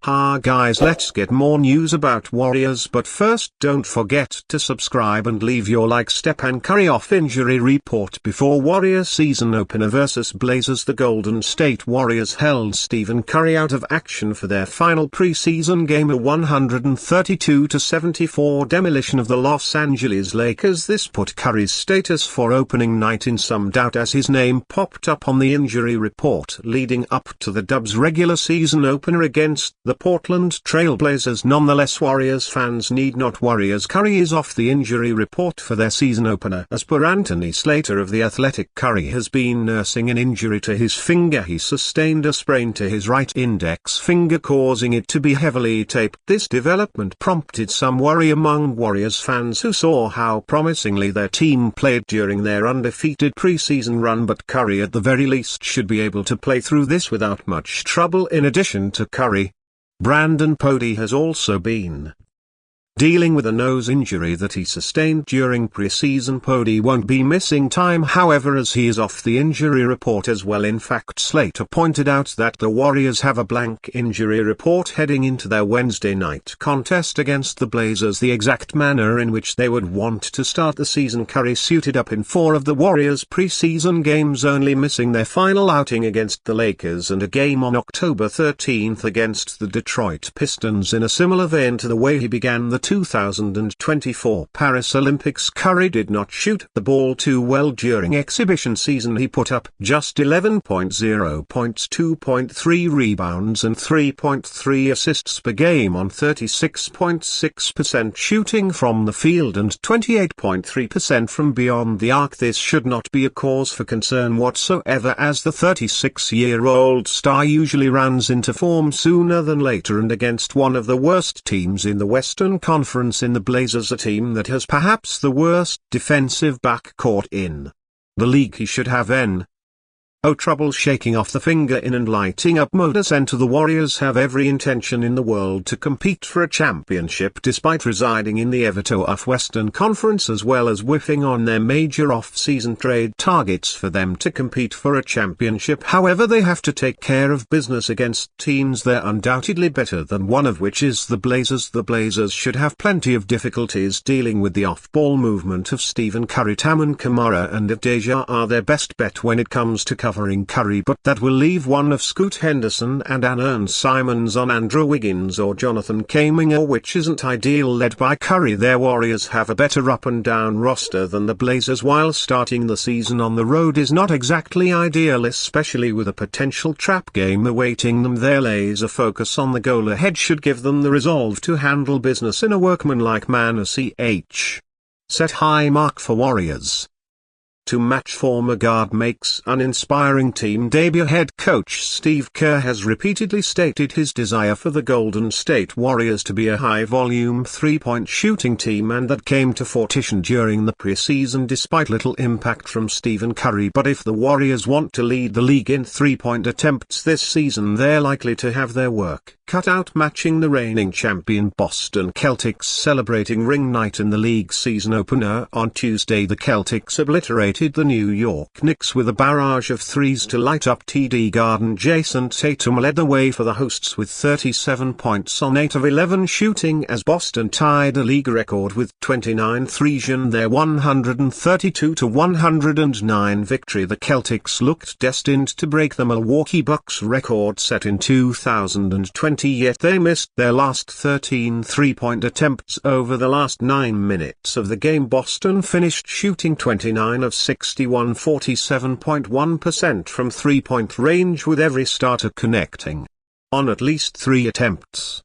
Hi guys, let's get more news about Warriors, but first don't forget to subscribe and leave your like. Stephen Curry off injury report before Warriors season opener versus Blazers. The Golden State Warriors held Stephen Curry out of action for their final preseason game, a 132-74 demolition of the Los Angeles Lakers. This put Curry's status for opening night in some doubt as his name popped up on the injury report leading up to the Dubs' regular season opener against the Portland Trail Blazers. Nonetheless, Warriors fans need not worry as Curry is off the injury report for their season opener. As per Anthony Slater of The Athletic, Curry has been nursing an injury to his finger. He sustained a sprain to his right index finger, causing it to be heavily taped. This development prompted some worry among Warriors fans who saw how promisingly their team played during their undefeated preseason run, but Curry at the very least should be able to play through this without much trouble. In addition to Curry, Brandon Pody has also been dealing with a nose injury that he sustained during preseason. Pody won't be missing time, however, as he is off the injury report as well. In fact, Slater pointed out that the Warriors have a blank injury report heading into their Wednesday night contest against the Blazers, the exact manner in which they would want to start the season. Curry suited up in 4 of the Warriors' preseason games, only missing their final outing against the Lakers and a game on October 13 against the Detroit Pistons. In a similar vein to the way he began the 2024 Paris Olympics, Curry did not shoot the ball too well during exhibition season. He put up just 11.0 points, 2.3 rebounds and 3.3 assists per game on 36.6% shooting from the field and 28.3% from beyond the arc. This should not be a cause for concern whatsoever, as the 36-year-old star usually runs into form sooner than later, and against one of the worst teams in the Western Conference in the Blazers, a team that has perhaps the worst defensive backcourt in the league, he should have trouble shaking off the finger in and lighting up mode. Center, the Warriors have every intention in the world to compete for a championship despite residing in the ever-tough Western Conference, as well as whiffing on their major off-season trade targets for them to compete for a championship. However, they have to take care of business against teams they're undoubtedly better than, one of which is the Blazers. The Blazers should have plenty of difficulties dealing with the off-ball movement of Stephen Curry. Taman Kamara and Avdeja are their best bet when it comes to covering Curry, but that will leave one of Scoot Henderson and Anern Simons on Andrew Wiggins or Jonathan Kuminga, which isn't ideal. Led by Curry, their Warriors have a better up-and-down roster than the Blazers, while starting the season on the road is not exactly ideal, especially with a potential trap game awaiting them. Their laser focus on the goal ahead should give them the resolve to handle business in a workmanlike manner. Set high mark for Warriors to match former guard makes uninspiring team debut. Head coach Steve Kerr has repeatedly stated his desire for the Golden State Warriors to be a high-volume three-point shooting team, and that came to fruition during the preseason despite little impact from Stephen Curry. But if the Warriors want to lead the league in three-point attempts this season, they're likely to have their work cut out matching the reigning champion Boston Celtics celebrating ring night in the league season opener. On Tuesday, the Celtics obliterated the New York Knicks with a barrage of threes to light up TD Garden. Jason Tatum led the way for the hosts with 37 points on 8 of 11 shooting as Boston tied a league record with 29 threes in their 132-109 victory. The Celtics looked destined to break the Milwaukee Bucks record set in 2020, yet they missed their last 13 three-point attempts over the last 9 minutes of the game. Boston finished shooting 29 of 61, 47.1% from three-point range, with every starter connecting on at least 3 attempts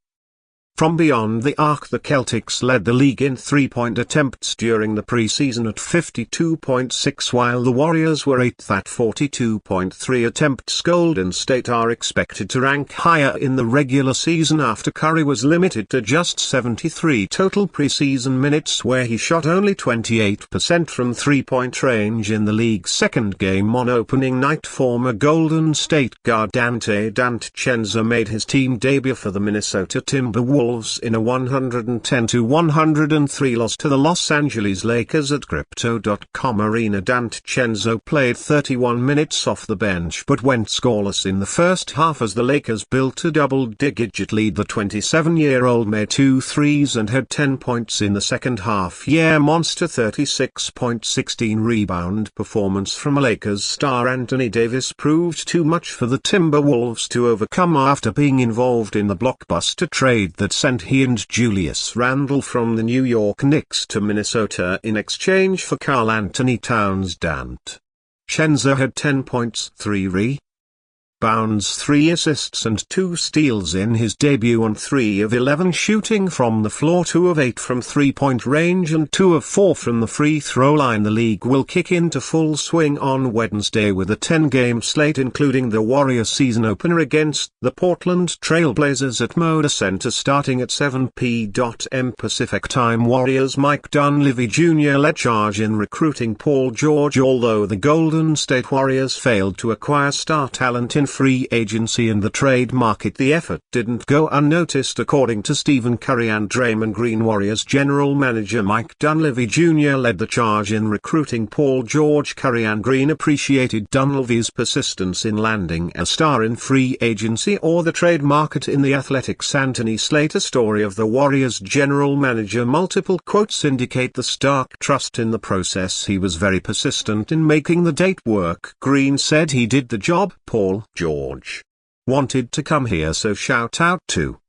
from beyond the arc. The Celtics led the league in three-point attempts during the preseason at 52.6, while the Warriors were 8th at 42.3 attempts. Golden State are expected to rank higher in the regular season after Curry was limited to just 73 total preseason minutes, where he shot only 28% from three-point range in the league's second game on opening night. Former Golden State guard Dante DiVincenzo made his team debut for the Minnesota Timberwolves Timberwolves in a 110-103 loss to the Los Angeles Lakers at Crypto.com Arena. DiVincenzo played 31 minutes off the bench but went scoreless in the first half as the Lakers built a double-digit lead. The 27-year-old made 2 threes and had 10 points in the second half. Monster 36.16 rebound performance from Lakers star Anthony Davis proved too much for the Timberwolves to overcome after being involved in the blockbuster trade that sent he and Julius Randle from the New York Knicks to Minnesota in exchange for Karl Anthony Towns. DiVincenzo had 10 points, 3 rebounds, 3 assists and 2 steals in his debut on 3 of 11 shooting from the floor, 2 of 8 from three-point range and 2 of 4 from the free throw line. The league will kick into full swing on Wednesday with a 10-game slate including the Warriors season opener against the Portland Trail Blazers at Moda Center starting at 7 p.m. Pacific Time. Warriors Mike Dunleavy Jr. led charge in recruiting Paul George. Although the Golden State Warriors failed to acquire star talent in free agency and the trade market, the effort didn't go unnoticed according to Stephen Curry and Draymond Green. Warriors general manager Mike Dunleavy Jr. led the charge in recruiting Paul George. Curry and Green appreciated Dunleavy's persistence in landing a star in free agency or the trade market. In The Athletic's Anthony Slater story of the Warriors general manager, multiple quotes indicate the stark trust in the process. He was very persistent in making the date work. Green said he did the job. Paul George wanted to come here, so shout out to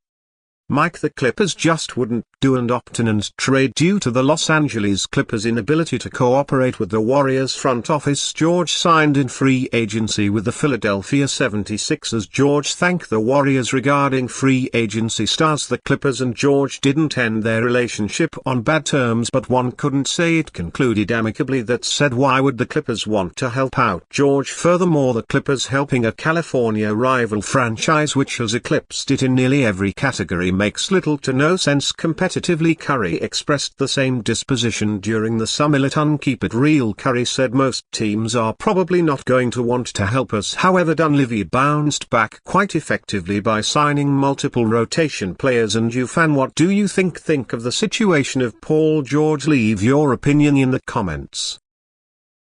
Mike. The Clippers just wouldn't do and opt in and trade due to the Los Angeles Clippers' inability to cooperate with the Warriors front office. George signed in free agency with the Philadelphia 76ers. George thanked the Warriors regarding free agency stars. The Clippers and George didn't end their relationship on bad terms, but one couldn't say it concluded amicably. That said, why would the Clippers want to help out George? Furthermore, the Clippers helping a California rival franchise which has eclipsed it in nearly every category makes little to no sense. Competitively, Curry expressed the same disposition during the summer. Let keep it real, Curry said. Most teams are probably not going to want to help us. However, Dunleavy bounced back quite effectively by signing multiple rotation players. And you fan, what do you think of the situation of Paul George? Leave your opinion in the comments.